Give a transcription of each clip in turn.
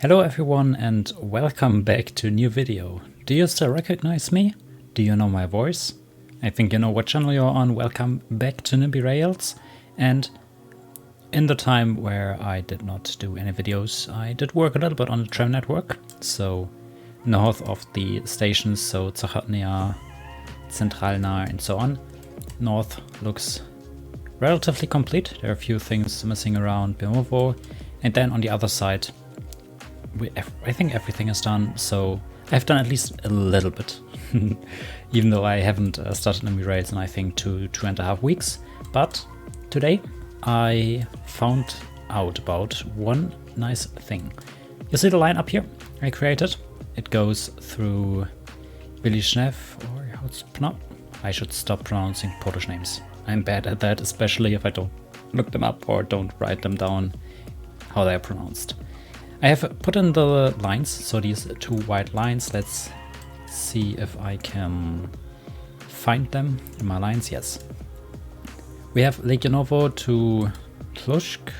Hello everyone and welcome back to a new video. Do you still recognize me? Do you know my voice? I think you know what channel you're on. Welcome back to NIMBY Rails. And in the time where I did not do any videos, I did work a little bit on the tram network. So north of the stations, so Zachodnia, Centralna and so on. North looks relatively complete. There are a few things missing around Bemovo. And then on the other side, I think everything is done, so I've done at least a little bit, even though I haven't started NIMBY Rails in I think two and a half weeks. But today I found out about one nice thing. You see the line up here I created? It goes through Bilisnev, or how it's pronounced. I should stop pronouncing Polish names. I'm bad at that, especially if I don't look them up or don't write them down how they're pronounced. I have put in the lines, so these two white lines. Let's see if I can find them in my lines. Yes. We have Legionovo to Tlusk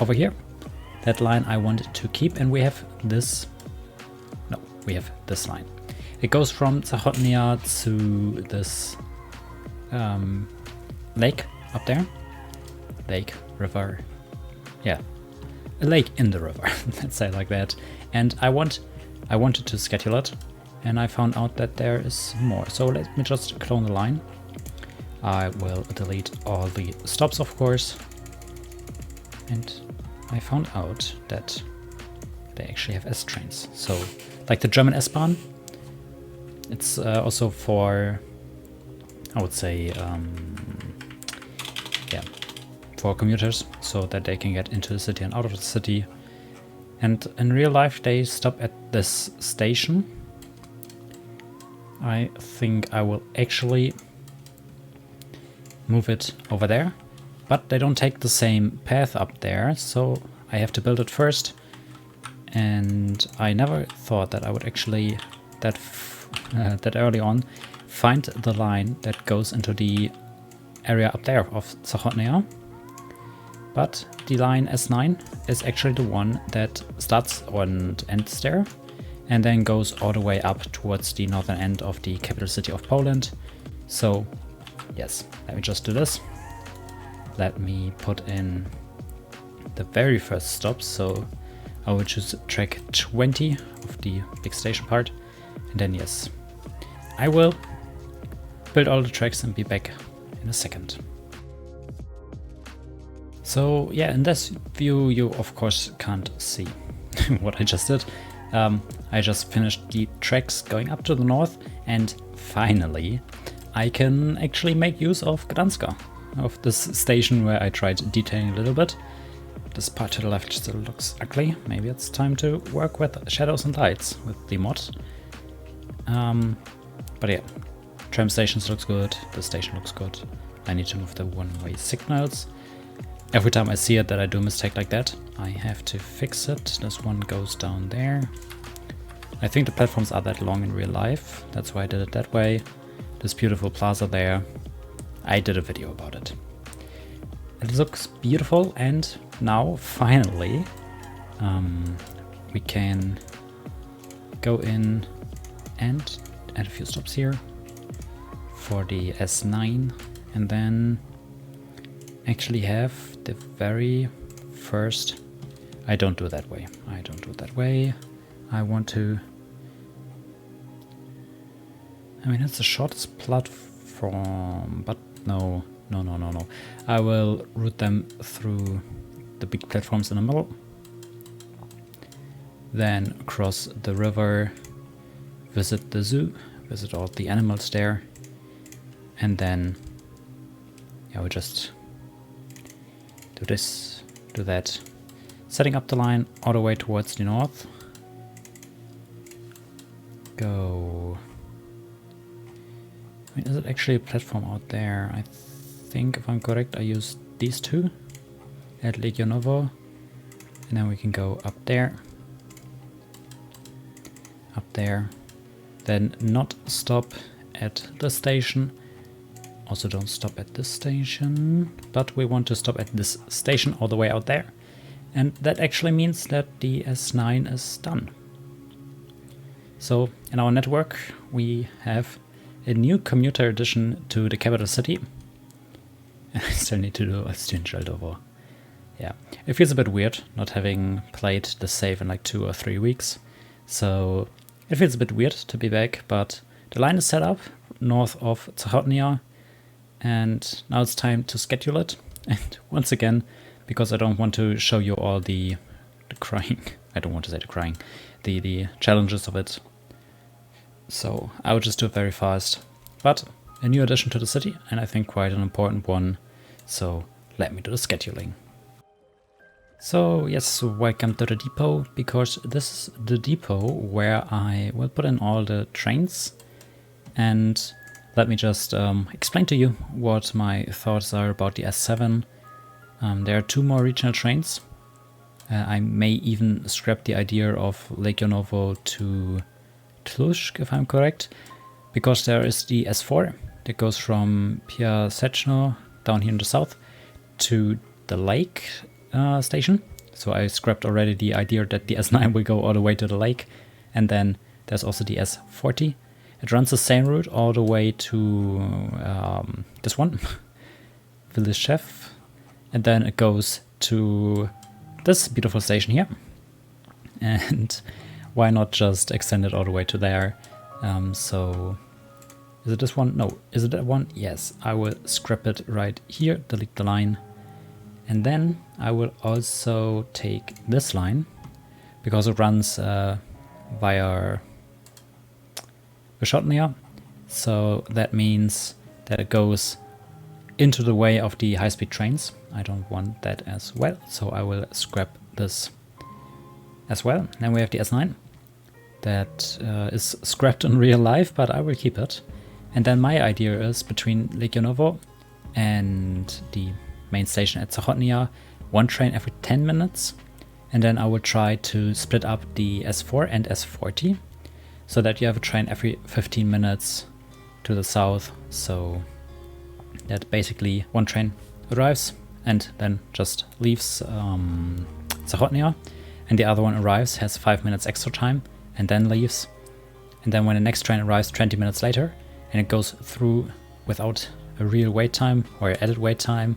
over here. That line I wanted to keep, and we have this. No, we have this line. It goes from Zachodnia to this lake up there. Lake, river. Yeah. A lake in the river, let's say like that. And I wanted to schedule it, and I found out that there is more. So let me just clone the line. I will delete all the stops, of course. And I found out that they actually have S trains. So like the German S-Bahn, it's also for, I would say, yeah, for commuters, so that they can get into the city and out of the city. And in real life they stop at this station. I think I will actually move it over there, but they don't take the same path up there, so I have to build it first. And I never thought that I would actually that early on find the line that goes into the area up there of Zachodnia. But the line S9 is actually the one that starts and ends there, and then goes all the way up towards the northern end of the capital city of Poland. So yes, let me just do this. Let me put in the very first stop. So I will choose track 20 of the big station part, and then yes, I will build all the tracks and be back in a second. So yeah, in this view you of course can't see what I just did. I just finished the tracks going up to the north, and finally I can actually make use of Gdanska, of this station where I tried detailing a little bit. This part to the left still looks ugly. Maybe it's time to work with shadows and lights with the mod. But yeah, tram stations looks good, the station looks good. I need to move the one-way signals. Every time I see it that I do a mistake like that, I have to fix it. This one goes down there. I think the platforms are that long in real life. That's why I did it that way. This beautiful plaza there, I did a video about it. It looks beautiful, and now finally we can go in and add a few stops here for the S9, and then actually have the very first. I don't do it that way. I want to. I mean, it's the shortest platform, but no. I will route them through the big platforms in the middle, then cross the river, visit the zoo, visit all the animals there, and then yeah, we just do this, do that, setting up the line all the way towards the north. Go. I mean, is it actually a platform out there? I think, if I'm correct, I use these two at Legionovo, and then we can go up there, then not stop at the station. Also don't stop at this station, but we want to stop at this station all the way out there. And that actually means that the S9 is done. So in our network, we have a new commuter addition to the capital city. I still need to do a student over. Yeah, it feels a bit weird not having played the save in like 2 or 3 weeks. So it feels a bit weird to be back, but the line is set up north of Zachodnia, and now it's time to schedule it. And once again, because I don't want to show you all the crying, I don't want to say the crying, the challenges of it. So I will just do it very fast. But a new addition to the city, and I think quite an important one. So let me do the scheduling. So yes, welcome to the depot, because this is the depot where I will put in all the trains. And let me just explain to you what my thoughts are about the S7. There are 2 more regional trains. I may even scrap the idea of Legionowo to Cluj, if I'm correct, because there is the S4 that goes from Piaseczno down here in the south to the lake station. So I scrapped already the idea that the S9 will go all the way to the lake. And then there's also the S40. It runs the same route all the way to this one, Villyshev. And then it goes to this beautiful station here. And why not just extend it all the way to there? So is it this one? No. Is it that one? Yes. I will scrap it right here, delete the line. And then I will also take this line, because it runs via Wyszotnia. So that means that it goes into the way of the high-speed trains. I don't want that as well, so I will scrap this as well. Then we have the S9 that is scrapped in real life, but I will keep it. And then my idea is between Legionowo and the main station at Zachodnia, 1 train every 10 minutes. And then I will try to split up the S4 and S40 so that you have a train every 15 minutes to the south. So that basically 1 train arrives and then just leaves Zachodnia, and the other one arrives, has 5 minutes extra time, and then leaves. And then when the next train arrives 20 minutes later, and it goes through without a real wait time or added wait time,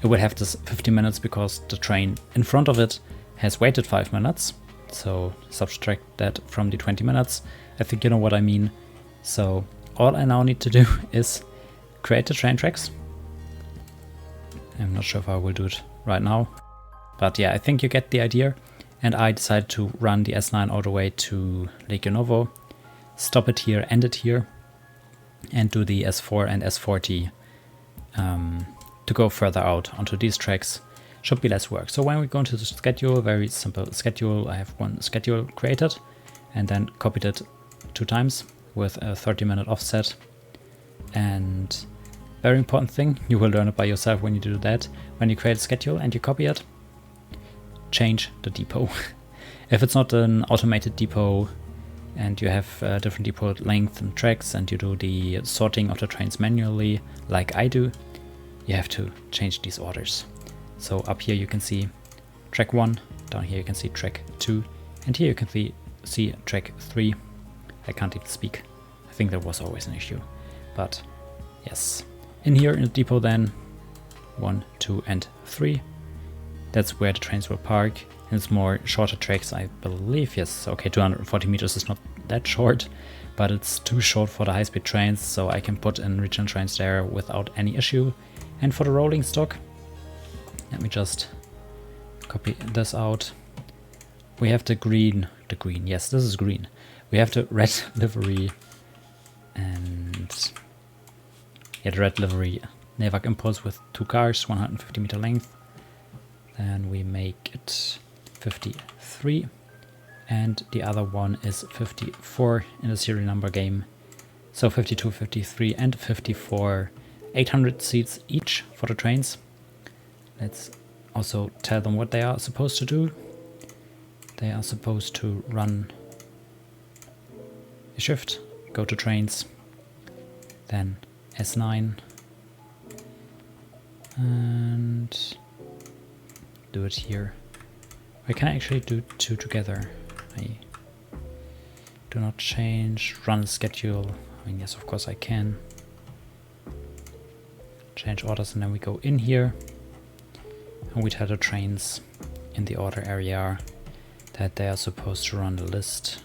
it will have this 15 minutes because the train in front of it has waited 5 minutes. So subtract that from the 20 minutes. I think you know what I mean. So all I now need to do is create the train tracks. I'm not sure if I will do it right now, but yeah, I think you get the idea. And I decided to run the S9 all the way to Legionowo, stop it here, end it here, and do the S4 and S40 to go further out onto these tracks. Should be less work. So when we go into the schedule, very simple schedule, I have 1 schedule created and then copied it 2 times with a 30-minute offset. And very important thing, you will learn it by yourself when you do that. When you create a schedule and you copy it, change the depot. If it's not an automated depot and you have different depot length and tracks and you do the sorting of the trains manually like I do, you have to change these orders. So up here you can see track 1, down here you can see track 2, and here you can see track 3. I can't even speak. I think that was always an issue. But yes, in here in the depot then 1, 2 and 3. That's where the trains will park. And it's more shorter tracks, I believe. Yes, okay, 240 meters is not that short, but it's too short for the high-speed trains, so I can put in regional trains there without any issue. And for the rolling stock, let me just copy this out. We have the green, yes, this is green. We have the red livery, and yeah, the red livery Nevak Impulse with 2 cars, 150 meter length. Then we make it 53, and the other one is 54 in the serial number game. So 52, 53 and 54, 800 seats each for the trains. Let's also tell them what they are supposed to do. They are supposed to run a shift, go to trains, then S9, and do it here I can actually do two together. I do not change, run schedule. I mean, yes, of course I can. Change orders, and then we go in here and we tell the trains in the order area that they are supposed to run the list.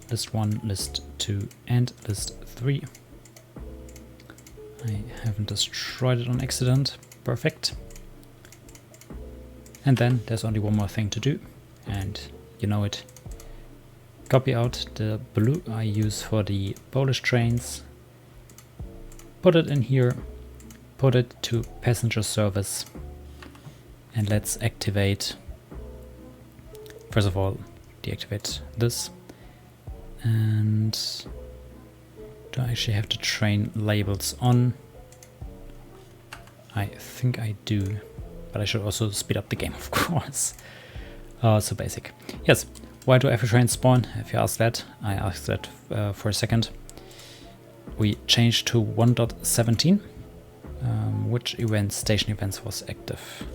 List 1, list 2, and list 3. I haven't destroyed it on accident. Perfect. And then there's only one more thing to do, and you know it. Copy out the blue I use for the Polish trains, put it in here, put it to passenger service, and let's activate. First of all, deactivate this. And do I actually have the train labels on? I think I do, but I should also speed up the game, of course. So basic. Yes, why do every train spawn? If you ask that, I asked that for a second. We changed to 1.17, which event, station events was active.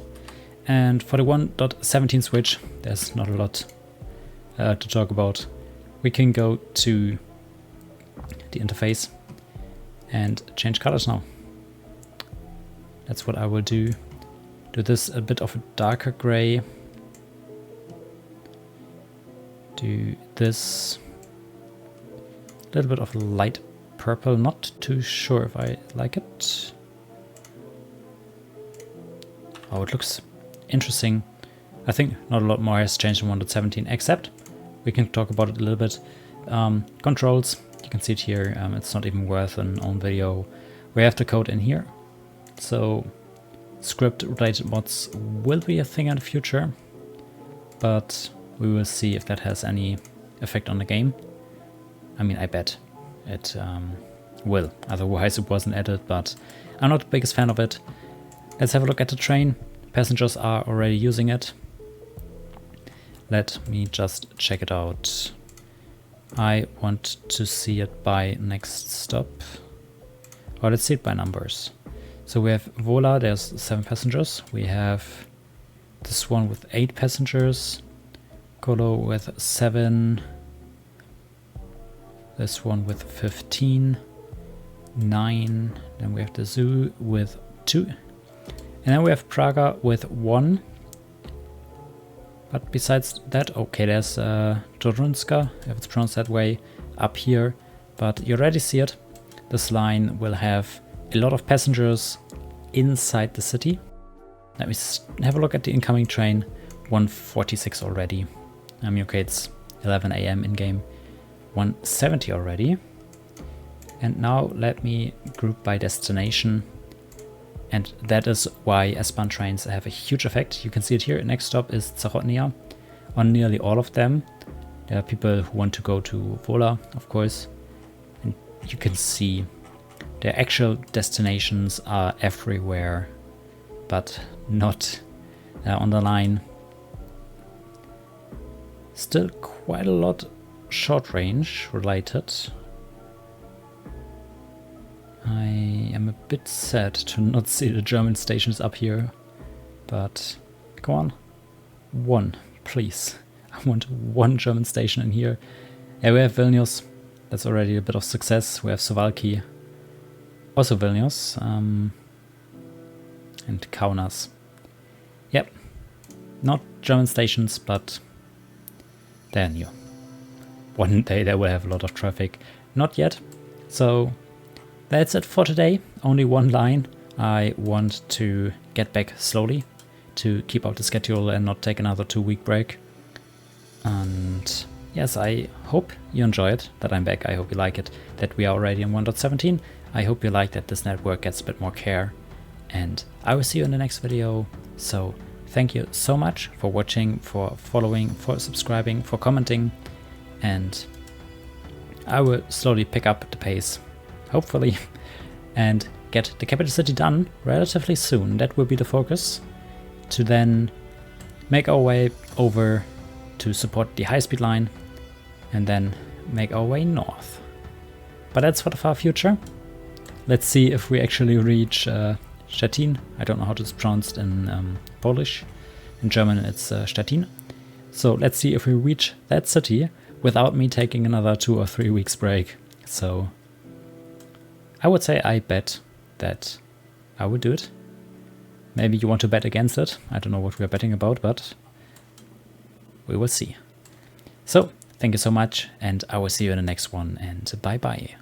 And for the 1.17 switch, there's not a lot to talk about. We can go to the interface and change colors now. That's what I will do. Do this a bit of a darker gray. Do this a little bit of light purple. Not too sure if I like it. Oh, it looks interesting. I think not a lot more has changed in 1.17, except we can talk about it a little bit. Controls, you can see it here. It's not even worth an own video. We have the code in here. So script related mods will be a thing in the future, but we will see if that has any effect on the game. I mean, I bet it will. Otherwise it wasn't added, but I'm not the biggest fan of it. Let's have a look at the train. Passengers are already using it. Let me just check it out. I want to see it by next stop. Or let's see it by numbers. So we have Wola, there's 7 passengers. We have this one with 8 passengers. Kolo with 7. This one with 15. 9. Then we have the Zoo with 2. And then we have Praga with 1. But besides that, okay, there's Torunska, if it's pronounced that way, up here. But you already see it. This line will have a lot of passengers inside the city. Let me have a look at the incoming train. 146 already. I mean, okay, it's 11 AM in game. 170 already. And now let me group by destination. And that is why S-Bahn trains have a huge effect. You can see it here. Next stop is Zachodnia. On nearly all of them, there are people who want to go to Wola, of course. And you can see their actual destinations are everywhere, but not on the line. Still quite a lot short range related. I am a bit sad to not see the German stations up here, but come on, 1, please. I want 1 German station in here. Yeah, we have Vilnius, that's already a bit of success. We have Suwałki, also Vilnius, and Kaunas. Yep, not German stations, but they're new. One day they will have a lot of traffic. Not yet, so that's it for today. Only 1 line. I want to get back slowly to keep out the schedule and not take another 2-week break. And yes, I hope you enjoy it, that I'm back. I hope you like it, that we are already in 1.17. I hope you like that this network gets a bit more care. And I will see you in the next video. So thank you so much for watching, for following, for subscribing, for commenting. And I will slowly pick up the pace, hopefully, and get the capital city done relatively soon. That will be the focus, to then make our way over to support the high-speed line and then make our way north. But that's for the far future. Let's see if we actually reach Szczecin. I don't know how it's pronounced in Polish. In German it's Stettin. So let's see if we reach that city without me taking another 2 or 3 weeks break. So I would say I bet that I would do it. Maybe you want to bet against it. I don't know what we're betting about, but we will see. So thank you so much, and I will see you in the next one, and bye bye.